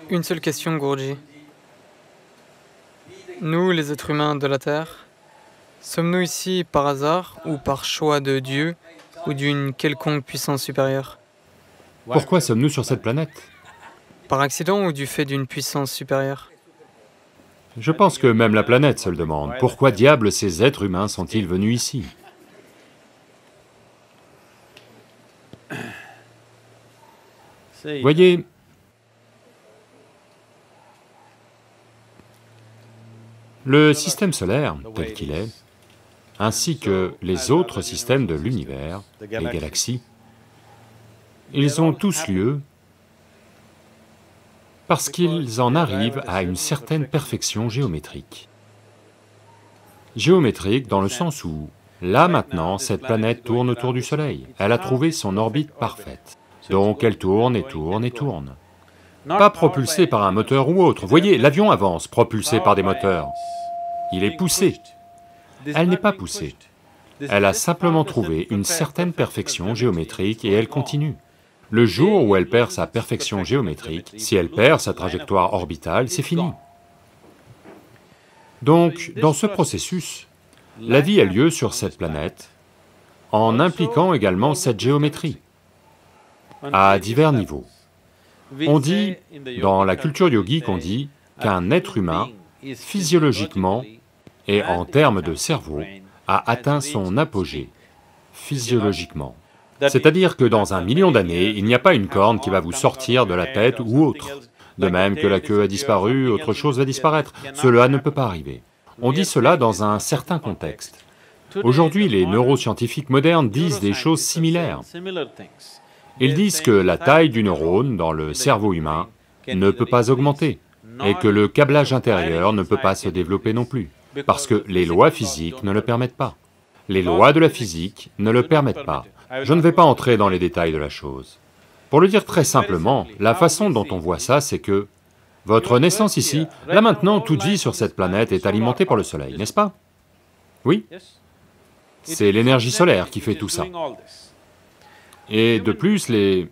Une seule question, Guruji. Nous, les êtres humains de la Terre, sommes-nous ici par hasard ou par choix de Dieu ou d'une quelconque puissance supérieure? Pourquoi sommes-nous sur cette planète? Par accident ou du fait d'une puissance supérieure? Je pense que même la planète se le demande. Pourquoi diable ces êtres humains sont-ils venus ici? Voyez, le système solaire, tel qu'il est, ainsi que les autres systèmes de l'univers, les galaxies, ils ont tous lieu parce qu'ils en arrivent à une certaine perfection géométrique. Géométrique dans le sens où, là maintenant, cette planète tourne autour du Soleil, elle a trouvé son orbite parfaite. Donc elle tourne et tourne et tourne. Pas propulsée par un moteur ou autre. Voyez, l'avion avance, propulsé par des moteurs. Il est poussé. Elle n'est pas poussée. Elle a simplement trouvé une certaine perfection géométrique et elle continue. Le jour où elle perd sa perfection géométrique, si elle perd sa trajectoire orbitale, c'est fini. Donc, dans ce processus, la vie a lieu sur cette planète, en impliquant également cette géométrie, à divers niveaux. On dit, dans la culture yogique, on dit qu'un être humain, physiologiquement et en termes de cerveau, a atteint son apogée, physiologiquement. C'est-à-dire que dans 1 million d'années, il n'y a pas une corne qui va vous sortir de la tête ou autre. De même que la queue a disparu, autre chose va disparaître. Cela ne peut pas arriver. On dit cela dans un certain contexte. Aujourd'hui, les neuroscientifiques modernes disent des choses similaires. Ils disent que la taille du neurone dans le cerveau humain ne peut pas augmenter, et que le câblage intérieur ne peut pas se développer non plus, parce que les lois physiques ne le permettent pas. Les lois de la physique ne le permettent pas. Je ne vais pas entrer dans les détails de la chose. Pour le dire très simplement, la façon dont on voit ça, c'est que votre naissance ici, là maintenant, toute vie sur cette planète est alimentée par le soleil, n'est-ce pas? Oui? C'est l'énergie solaire qui fait tout ça. Et de plus, les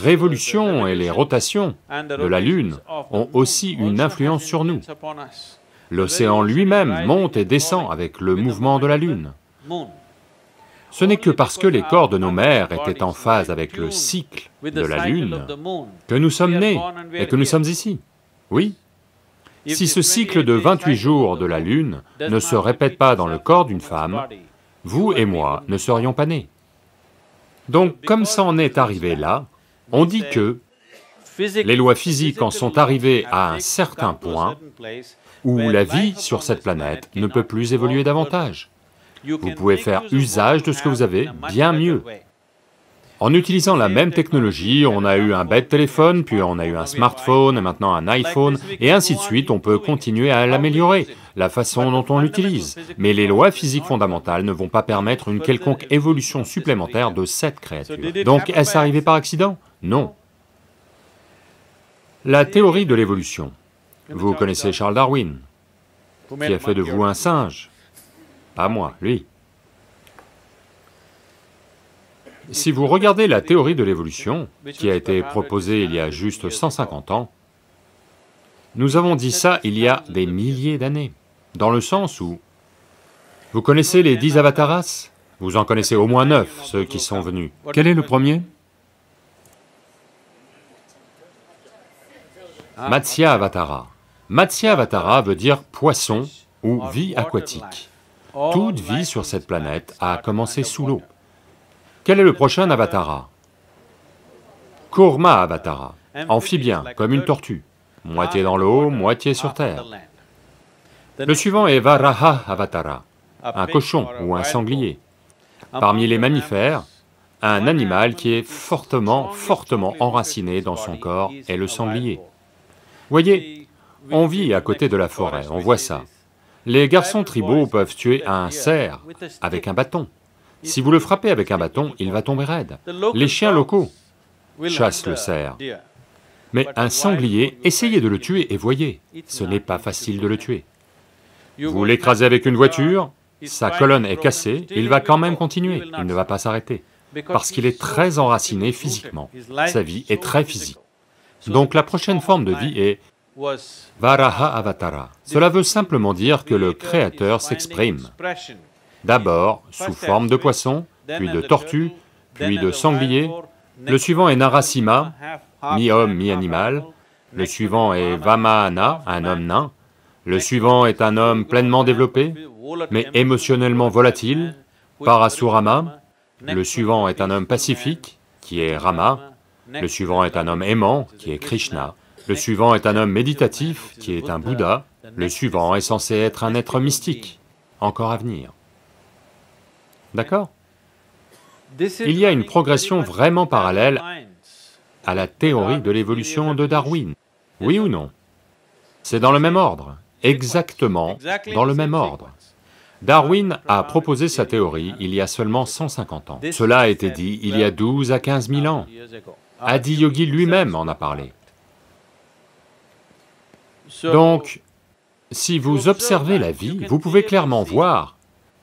révolutions et les rotations de la Lune ont aussi une influence sur nous. L'océan lui-même monte et descend avec le mouvement de la Lune. Ce n'est que parce que les corps de nos mères étaient en phase avec le cycle de la Lune que nous sommes nés et que nous sommes ici. Oui. Si ce cycle de 28 jours de la Lune ne se répète pas dans le corps d'une femme, vous et moi ne serions pas nés. Donc, comme ça en est arrivé là, on dit que les lois physiques en sont arrivées à un certain point où la vie sur cette planète ne peut plus évoluer davantage. Vous pouvez faire usage de ce que vous avez bien mieux. En utilisant la même technologie, on a eu un bête téléphone, puis on a eu un smartphone, et maintenant un iPhone, et ainsi de suite, on peut continuer à l'améliorer, la façon dont on l'utilise. Mais les lois physiques fondamentales ne vont pas permettre une quelconque évolution supplémentaire de cette créature. Donc, est-ce arrivé par accident? Non. La théorie de l'évolution. Vous connaissez Charles Darwin, qui a fait de vous un singe. Pas moi, lui. Si vous regardez la théorie de l'évolution, qui a été proposée il y a juste 150 ans, nous avons dit ça il y a des milliers d'années, dans le sens où... Vous connaissez les 10 avataras? Vous en connaissez au moins 9, ceux qui sont venus. Quel est le premier? Matsya Avatara. Matsya Avatara veut dire poisson ou vie aquatique. Toute vie sur cette planète a commencé sous l'eau. Quel est le prochain avatara? Kurma Avatara, amphibien, comme une tortue, moitié dans l'eau, moitié sur terre. Le suivant est Varaha Avatara, un cochon ou un sanglier. Parmi les mammifères, un animal qui est fortement enraciné dans son corps est le sanglier. Voyez, on vit à côté de la forêt, on voit ça. Les garçons tribaux peuvent tuer un cerf avec un bâton. Si vous le frappez avec un bâton, il va tomber raide. Les chiens locaux chassent le cerf. Mais un sanglier, essayez de le tuer et voyez, ce n'est pas facile de le tuer. Vous l'écrasez avec une voiture, sa colonne est cassée, il va quand même continuer, il ne va pas s'arrêter, parce qu'il est très enraciné physiquement, sa vie est très physique. Donc la prochaine forme de vie est Varaha Avatara. Cela veut simplement dire que le Créateur s'exprime, d'abord sous forme de poisson, puis de tortue, puis de sanglier. Le suivant est Narasimha, mi-homme, mi-animal. Le suivant est Vamana, un homme nain. Le suivant est un homme pleinement développé, mais émotionnellement volatile, Parasurama. Le suivant est un homme pacifique, qui est Rama. Le suivant est un homme aimant, qui est Krishna. Le suivant est un homme méditatif, qui est un Bouddha. Le suivant est censé être un être mystique, encore à venir. D'accord? Il y a une progression vraiment parallèle à la théorie de l'évolution de Darwin. Oui ou non? C'est dans le même ordre, exactement dans le même ordre. Darwin a proposé sa théorie il y a seulement 150 ans. Cela a été dit il y a 12 à 15 000 ans. Adi Yogi lui-même en a parlé. Donc, si vous observez la vie, vous pouvez clairement voir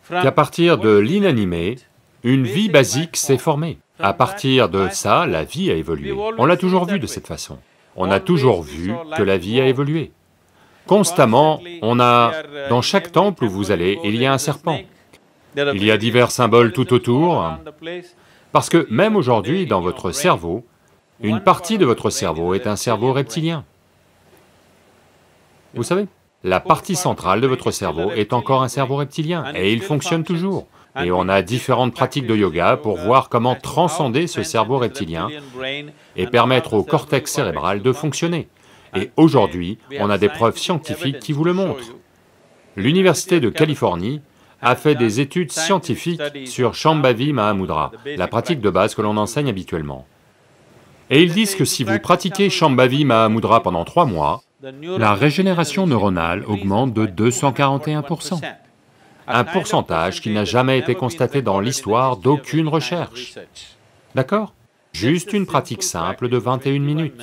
qu'à partir de l'inanimé, une vie basique s'est formée. À partir de ça, la vie a évolué. On l'a toujours vu de cette façon. On a toujours vu que la vie a évolué. Constamment, dans chaque temple où vous allez, il y a un serpent. Il y a divers symboles tout autour, parce que même aujourd'hui, dans votre cerveau, une partie de votre cerveau est un cerveau reptilien. Vous savez, la partie centrale de votre cerveau est encore un cerveau reptilien, et il fonctionne toujours. Et on a différentes pratiques de yoga pour voir comment transcender ce cerveau reptilien et permettre au cortex cérébral de fonctionner. Et aujourd'hui, on a des preuves scientifiques qui vous le montrent. L'Université de Californie a fait des études scientifiques sur Shambhavi Mahamudra, la pratique de base que l'on enseigne habituellement. Et ils disent que si vous pratiquez Shambhavi Mahamudra pendant 3 mois, la régénération neuronale augmente de 241%. Un pourcentage qui n'a jamais été constaté dans l'histoire d'aucune recherche. D'accord? Juste une pratique simple de 21 minutes.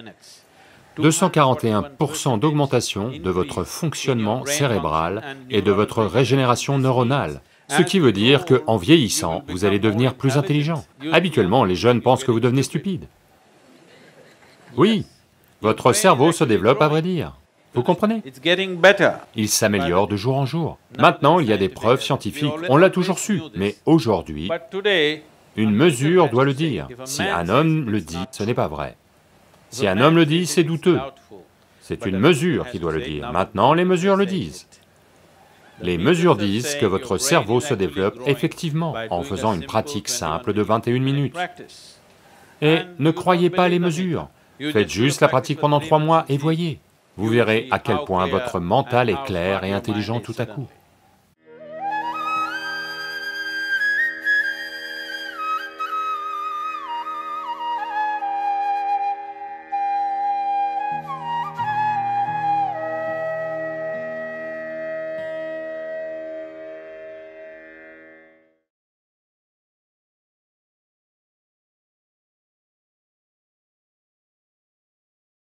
241% d'augmentation de votre fonctionnement cérébral et de votre régénération neuronale. Ce qui veut dire qu'en vieillissant, vous allez devenir plus intelligent. Habituellement, les jeunes pensent que vous devenez stupide. Oui, votre cerveau se développe, à vrai dire. Vous comprenez? Il s'améliore de jour en jour. Maintenant, il y a des preuves scientifiques, on l'a toujours su, mais aujourd'hui, une mesure doit le dire. Si un homme le dit, ce n'est pas vrai. Si un homme le dit, c'est douteux. C'est une mesure qui doit le dire. Maintenant, les mesures le disent. Les mesures disent que votre cerveau se développe effectivement en faisant une pratique simple de 21 minutes. Et ne croyez pas les mesures, faites juste la pratique pendant 3 mois et voyez. Vous verrez à quel point votre mental est clair et intelligent tout à coup.